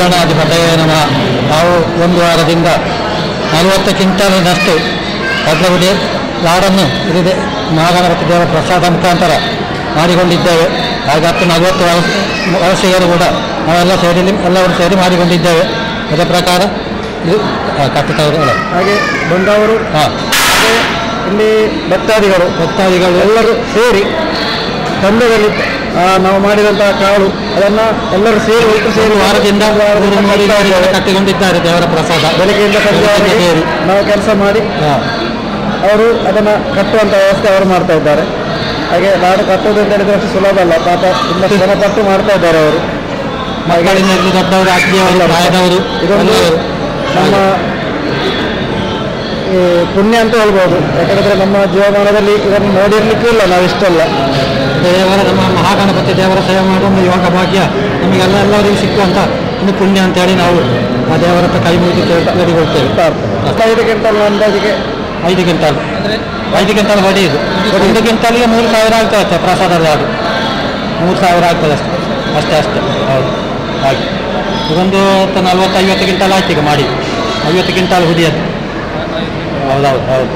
ಗಣಾಧಿಪತಯೇ ನಮಃ. ನಾವು ಒಂದು ವಾರದಿಂದ 40 ಕ್ವಿಂಟಾಲಿನಷ್ಟು ಭದ್ರಗುಡಿ ಲಾಡನ್ನು ಇಲ್ಲಿ ಮಹಾಗಣಪತಿ ದೇವರ ಪ್ರಸಾದ ಮುಖಾಂತರ ಮಾಡಿಕೊಂಡಿದ್ದೇವೆ. ಹಾಗೆ 40 ವರ್ಷಗಳು ಕೂಡ ನಾವೆಲ್ಲ ಎಲ್ಲರೂ ಸೇರಿ ಮಾಡಿಕೊಂಡಿದ್ದೇವೆ. ಅದರ ಪ್ರಕಾರ ಇದು ಕಟ್ಟುತ್ತವರು ಹಾಗೆ ಬಂದವರು ಇಲ್ಲಿ ಭಕ್ತಾದಿಗಳು ಎಲ್ಲರೂ ಸೇರಿ ತಂಡದಲ್ಲಿ ನಾವು ಮಾಡಿದಂತಹ ಕಾಳು ಅದನ್ನು ಎಲ್ಲರೂ ಸೇರಿ ವಾರದಿಂದ ಕಟ್ಟಿಕೊಂಡಿದ್ದಾರೆ ದೇವರ ಪ್ರಸಾದ. ಬೆಳಗ್ಗೆಯಿಂದ ಸಂಜೆ ನಾವು ಕೆಲಸ ಮಾಡಿ ಅವರು ಅದನ್ನು ಕಟ್ಟುವಂಥ ವ್ಯವಸ್ಥೆ ಅವರು ಮಾಡ್ತಾ ಇದ್ದಾರೆ. ಹಾಗೆ ನಾಡು ಕಟ್ಟೋದು ಅಂತ ಹೇಳಿದ್ರೆ ಅಷ್ಟು ಸುಲಭ ಅಲ್ಲ, ಪಾಪ ತುಂಬ ಶ್ರಮಪಟ್ಟು ಮಾಡ್ತಾ ಇದ್ದಾರೆ ಅವರು. ಮಕ್ಕಳಿನಲ್ಲಿ ದೊಡ್ಡವರು, ಅಜ್ಜಿಯವರು, ಪ್ರಾಯದವರು, ಇದೊಂದು ನಮ್ಮ ಪುಣ್ಯ ಅಂತ ಹೇಳ್ಬೋದು. ಯಾಕಂದರೆ ನಮ್ಮ ಜೀವಮಾನದಲ್ಲಿ ಇದನ್ನು ನೋಡಿರ್ಲಿಕ್ಕೂ ಇಲ್ಲ ನಾವು ಇಷ್ಟಲ್ಲ. ದೇವರ ನಮ್ಮ ಮಹಾಗಣಪತಿ ದೇವರ ಸೇವೆ ಮಾಡುವ ಒಂದು ಯೋಗ ಭಾಗ್ಯ ಎಲ್ಲರಿಗೂ ಸಿಕ್ಕುವಂಥ ಒಂದು ಪುಣ್ಯ ಅಂತೇಳಿ ನಾವು ಆ ದೇವರ ಹತ್ರ ಕೈ ಮುಗಿದು ಕೇಳಿಕೊಳ್ತೇವೆ. 5 ಕ್ವಿಂಟಲ್ ಅಂದಾಜಿಗೆ 5 ಕ್ವಿಂಟಲ್ ಹೊಡೆಯುದು. 1 ಕ್ವಿಂಟಲ್ಗೆ 3,000 ಆಗ್ತದೆ ಅಷ್ಟೇ. ಪ್ರಸಾದದ ಅದು 3,000 ಆಗ್ತದೆ ಅಷ್ಟೇ. ಹೌದು. ಹಾಗೆ ಇದೊಂದು 40-50 ಕ್ವಿಂಟಲ್ ಆಯ್ತು ಈಗ ಮಾಡಿ. 50 ಕ್ವಿಂಟಲ್ ಹುಡಿಯೋದು. ಹೌದು.